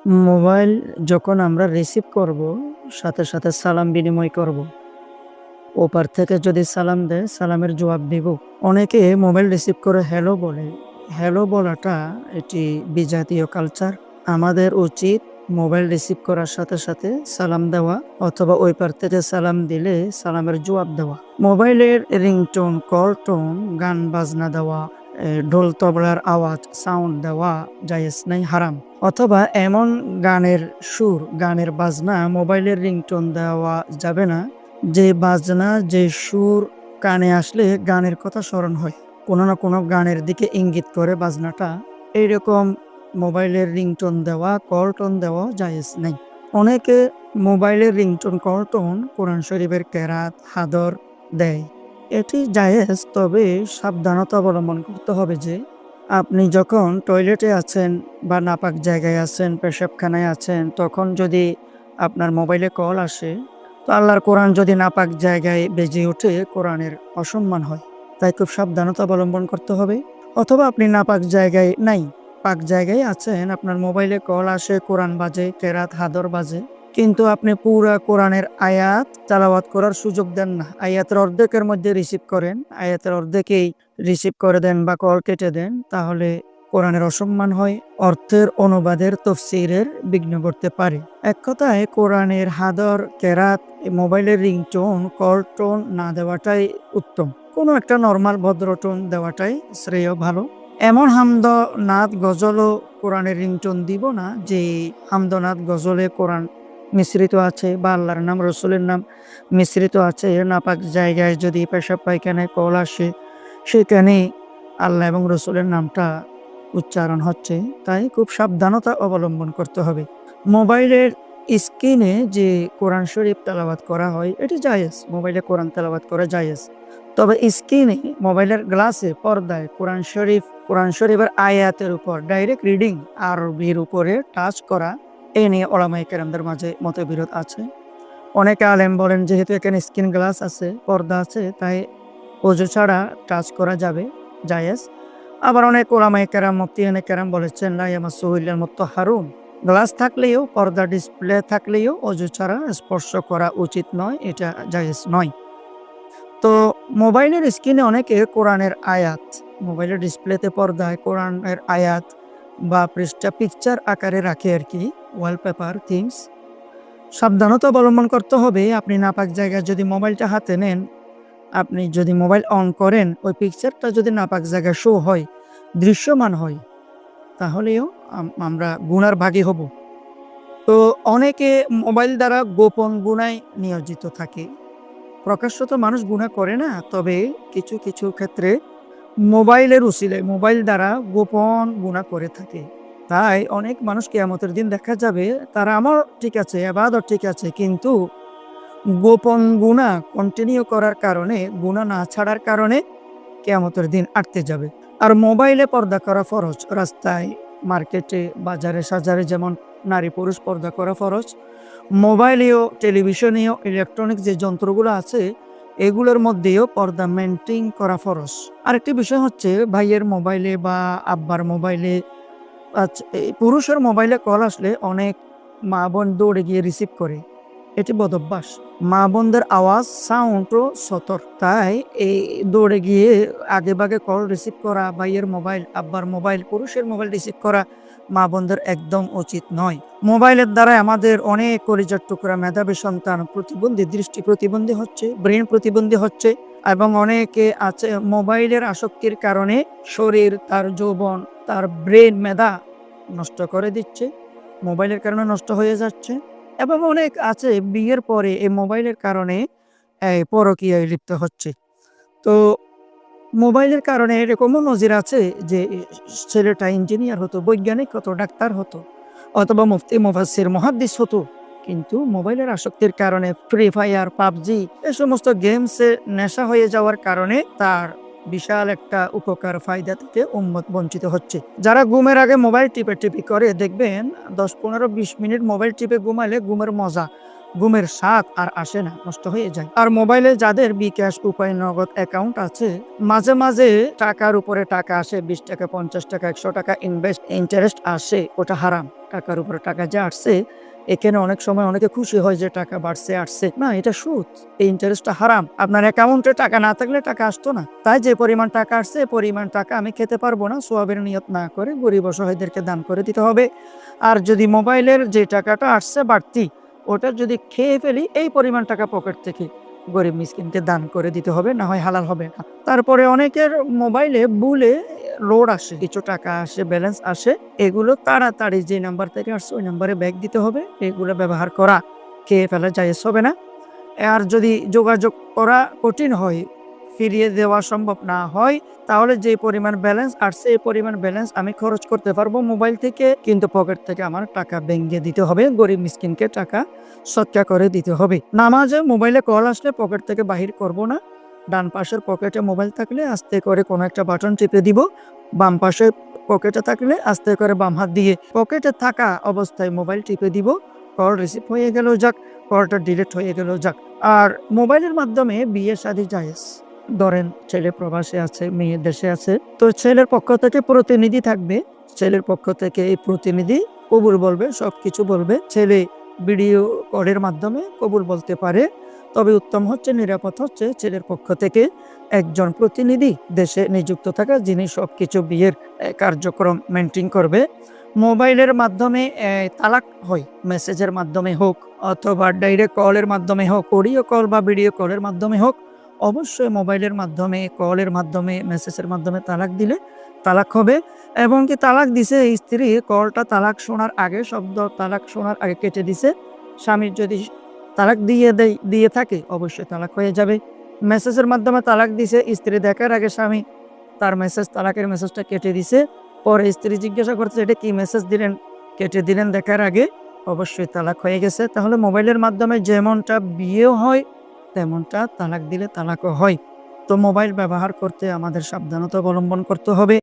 Mobile যখন আমরা receive করব, সাথে, সাথে সালাম বিনিময় করব। ওপার থেকে যদি সালাম দেয়, সালামের জবাব দিব। অনেকে মোবাইল রিসিভ করে হ্যালো বলে। হ্যালো বলাটা এটি বিজাতীয় কালচার। আমাদের উচিত মোবাইল রিসিভ করার সাথে, সাথে সালাম দেওয়া অথবা ওই পার থেকে সালাম দিলে সালামের জবাব দেওয়া। মোবাইলের রিংটোন, কল টোন, গান বাজনা দেওয়া, ঢোল তবলার আওয়াজ, সাউন্ড দেওয়া জায়েজ নাই, হারাম। অথবা এমন গানের সুর, গানের বাজনা মোবাইলের রিংটোন দেওয়া যাবে না, যে বাজনা, যে সুর কানে আসলে গানের কথা স্মরণ হয়। কোনো না কোনো গানের দিকে ইঙ্গিত করে বাজনাটা। এইরকম মোবাইলের রিংটোন দেওয়া, কল টোন দেওয়া জায়েজ নেই। অনেকে মোবাইলের রিংটোন, কল টোন কোরআন শরীফের কেরাত, হাদর দেয়। এটি জায়েজ, তবে সাবধানতা অবলম্বন করতে হবে যে আপনি যখন টয়লেটে আছেন বা নাপাক জায়গায় আছেন, পেশাবখানায় আছেন, তখন যদি আপনার মোবাইলে কল আসে, তো আল্লাহর কোরআন যদি নাপাক জায়গায় বেজে ওঠে, কোরআনের অসম্মান হয়। তাই খুব সাবধানতা অবলম্বন করতে হবে। অথবা আপনি নাপাক জায়গায় নাই, পাক জায়গায় আছেন, আপনার মোবাইলে কল আসে, কোরআন বাজে, কেরাত হাদর বাজে, কিন্তু আপনি পুরা কোরআনের আয়াত তেলাওয়াত করার সুযোগ দেন না। আয়াতের অর্ধেকের মধ্যে রিসিভ করেন, আয়াতের অর্ধেকেই রিসিভ করে দেন বা কল কেটে দেন, তাহলে কোরআনের অসম্মান হয়, অর্থের অনুবাদের তফসিরের বিঘ্ন করতে পারে। এক কথায় কোরআনের হাদর, কেরাত, মোবাইলের রিংটোন, কল টোন না দেওয়াটাই উত্তম। কোনো একটা নর্মাল ভদ্র টোন দেওয়াটাই শ্রেয়, ভালো। এমন হামদ, নাদ, গজলও কোরআনের রিংটোন দিব না যে হামদ, নাদ, গজলে কোরআন মিশ্রিত আছে বা আল্লাহর নাম, রসুলের নাম মিশ্রিত আছে। নাপাক জায়গায় যদি পেশাব পায়খানায় কল আসে, সেখানে আল্লাহ এবং রসুলের নামটা উচ্চারণ হচ্ছে। তাই খুব সাবধানতা অবলম্বন করতে হবে। মোবাইলের স্ক্রিনে যে কোরআন শরীফ তেলাওয়াত করা হয়, এটি জায়েজ। মোবাইলে কোরআন তেলাওয়াত করা জায়েজ। তবে স্ক্রিনে, মোবাইলের গ্লাসে, পর্দায় কোরআন শরীফের আয়াতের উপর ডাইরেক্ট রিডিং, আরবির উপরে টাচ করা, এ নিয়ে ওলামায়ে কেরামদের মাঝে মতবিরোধ আছে। অনেকে আলেম বলেন যেহেতু এখানে স্ক্রিন গ্লাস আছে, পর্দা আছে, তাই ওযু ছাড়া টাচ করা যাবে, জায়েজ। আবার অনেক ওলামায়ে কেরাম, মুফতিয়ানে কেরাম বলেছেন লা ইয়ামাসসুহু ইল্লাল মুত্তাহহারুন। গ্লাস থাকলেও, পর্দা ডিসপ্লে থাকলেও ওযু ছাড়া স্পর্শ করা উচিত নয়, এটা জায়েজ নয়। তো মোবাইলের স্ক্রিনে অনেকে কোরআনের আয়াত, মোবাইলের ডিসপ্লেতে, পর্দায় কোরআনের আয়াত বা পৃষ্ঠা পিকচার আকারে রাখে আর কি, ওয়ালপেপার থিংস। সাবধানতা অবলম্বন করতে হবে। আপনি নাপাক জায়গায় যদি মোবাইলটা হাতে নেন, আপনি যদি মোবাইল অন করেন, ওই পিকচারটা যদি নাপাক জায়গায় শো হয়, দৃশ্যমান হয়, তাহলেও আমরা গুনার ভাগী হব। তো অনেকে মোবাইল দ্বারা গোপন গুনায় নিয়োজিত থাকে। প্রকাশ্য তো মানুষ গুনাহ করে না, তবে কিছু, কিছু ক্ষেত্রে মোবাইলের উসিলায়, মোবাইল দ্বারা গোপন গুনাহ করে থাকে। তাই অনেক মানুষ কিয়ামতের দিন দেখা যাবে, তারা আমল ঠিক আছে, ইবাদত ঠিক আছে, কিন্তু গোপন গুনাহ কন্টিনিউ করার কারণে, গুনাহ না ছাড়ার কারণে কিয়ামতের দিন আটকে যাবে। আর মোবাইলে পর্দা করা ফরজ। রাস্তায়, মার্কেটে, বাজারে সাজারে যেমন নারী পুরুষ পর্দা করা ফরজ, মোবাইলেও, টেলিভিশনেও, ইলেকট্রনিক যে যন্ত্রগুলো আছে, এগুলোর মধ্যেও পর্দা মেইনটেইন করা ফরজ। আরেকটি বিষয় হচ্ছে, ভাইয়ের মোবাইলে বা আব্বার মোবাইলে, এই পুরুষের মোবাইলে কল আসলে অনেক মা বোন দৌড়ে গিয়ে রিসিভ করে। এটি বদভ্যাস। মা বোনদের আওয়াজ, সাউন্ডও সতর্ক। তাই এই দৌড়ে গিয়ে আগেভাগে কল রিসিভ করা, ভাইয়ের মোবাইল, আব্বার মোবাইল, পুরুষের মোবাইল রিসিভ করা মা বোনদের একদম উচিত নয়। মোবাইলের দ্বারা আমাদের অনেক কলিজার টুকরা মেধাবী সন্তান প্রতিবন্ধী, দৃষ্টি প্রতিবন্ধী হচ্ছে, ব্রেন প্রতিবন্ধী হচ্ছে, এবং অনেকে আছে মোবাইলের আসক্তির কারণে শরীর, তার যৌবন, তার ব্রেন, মেধা নষ্ট করে দিচ্ছে, মোবাইলের কারণে নষ্ট হয়ে যাচ্ছে। এবং অনেক আছে বিয়ের পরে এই মোবাইলের কারণে পরকীয়ায় লিপ্ত হচ্ছে। তো মোবাইলের কারণে এরকমও নজির আছে যে ছেলেটা ইঞ্জিনিয়ার হতো, বৈজ্ঞানিক হতো, ডাক্তার হতো, অথবা মুফতি, মুফাসসির, মুহাদ্দিস হতো, কিন্তু মোবাইলের আসক্তির কারণে ফ্রি ফায়ার, পাবজি, এ সমস্ত গেমসে নেশা হয়ে যাওয়ার কারণে তার বিশাল একটা উপকার, ফায়দা থেকে উম্মত বঞ্চিত হচ্ছে। যারা ঘুমের আগে মোবাইল টিপি করে, দেখবেন 10, 15, 20 মিনিট মোবাইল টিপে ঘুমালে ঘুমের মজা, ঘুমের স্বাদ আর আসে না, নষ্ট হয়ে যায়। আর মোবাইলে যাদের বিকাশ, উপায়, নগদ অ্যাকাউন্ট আছে, মাঝে মাঝে টাকার উপরে টাকা আসে, 20 টাকা, 50 টাকা, 100 টাকা ইন্টারেস্ট আসে, ওটা হারাম। টাকার উপরে টাকা যে আসছে, এখানে অনেক সময় অনেকে খুশি হয় যে টাকা বাড়ছে, আসছে না, এটা সুদ। এই ইন্টারেস্টটা হারাম। আপনার অ্যাকাউন্টে টাকা না থাকলে টাকা আসতো না। তাই যে পরিমাণ টাকা আসছে, এই পরিমাণ টাকা আমি খেতে পারবো না, সওয়াবের নিয়ত না করে গরিব অসহায়দেরকে দান করে দিতে হবে। আর যদি মোবাইলের যে টাকাটা আসছে বাড়তি, ওটা যদি খেয়ে ফেলি, এই পরিমাণ টাকা পকেট থেকে গরিব মিসকিনকে দান করে দিতে হবে, না হয় হালাল হবে না। তারপরে অনেকের মোবাইলে ভুলে লোড আসে, কিছু টাকা আসে, ব্যালেন্স আসে, এগুলো তাড়াতাড়ি যে নাম্বার থেকে আসছে ওই নাম্বারে ব্যাক দিতে হবে। এগুলো ব্যবহার করা খেয়ে ফেলা জায়েজ হবে না। আর যদি যোগাযোগ করা কঠিন হয়, ফিরিয়ে দেওয়া সম্ভব না হয়, তাহলে যে পরিমাণ ব্যালেন্স আসছে এই পরিমাণ ব্যালেন্স আমি খরচ করতে পারবো মোবাইল থেকে, কিন্তু পকেট থেকে আমার টাকা ভেঙে দিতে হবে, গরিব মিসকিনকে টাকা সৎকা করে দিতে হবে। নামাজে মোবাইলে কল আসলে পকেট থেকে বাহির করব না। ডান পাশের পকেটে মোবাইল থাকলে আস্তে করে কোনো একটা বাটন টিপে দিব, বাম পাশে পকেটে থাকলে আস্তে করে বাম হাত দিয়ে পকেটে থাকা অবস্থায় মোবাইল টিপে দিব। কল রিসিভ হয়ে গেল যাক, কলটা ডিলিট হয়ে গেল যাক। আর মোবাইলের মাধ্যমে বিয়ে শাদী জায়েজ। ধরেন ছেলে প্রবাসে আছে, মেয়ে দেশে আছে, তো ছেলের পক্ষ থেকে প্রতিনিধি থাকবে, ছেলের পক্ষ থেকে এই প্রতিনিধি কবুল বলবে, সবকিছু বলবে। ছেলে ভিডিও কলের মাধ্যমে কবুল বলতে পারে, তবে উত্তম হচ্ছে, নিরাপদ হচ্ছে ছেলের পক্ষ থেকে একজন প্রতিনিধি দেশে নিযুক্ত থাকা, যিনি সবকিছু বিয়ের কার্যক্রম মেনটেন করবে। মোবাইলের মাধ্যমে তালাক হয়, মেসেজের মাধ্যমে হোক অথবা ডাইরেক্ট কলের মাধ্যমে হোক, অডিও কল বা ভিডিও কলের মাধ্যমে হোক, অবশ্যই মোবাইলের মাধ্যমে, কলের মাধ্যমে, মেসেজের মাধ্যমে তালাক দিলে তালাক হবে। এবং কি তালাক দিছে স্ত্রী, কলটা তালাক শোনার আগে, শব্দ তালাক শোনার আগে কেটে দিছে, স্বামীর যদি তালাক দিয়ে থাকে অবশ্যই তালাক হয়ে যাবে। মেসেজের মাধ্যমে তালাক দিছে, স্ত্রী দেখার আগে স্বামী তার তালাকের মেসেজটা কেটে দিছে, পরে স্ত্রী জিজ্ঞাসা করছে এটা কি মেসেজ দিলেন, কেটে দিলেন দেখার আগে, অবশ্যই তালাক হয়ে গেছে। তাহলে মোবাইলের মাধ্যমে যেমনটা বিয়েও হয়, তেমনটা তালাক দিলে তালাকও হয়। তো মোবাইল ব্যবহার করতে আমাদের সাবধানতা অবলম্বন করতে হবে।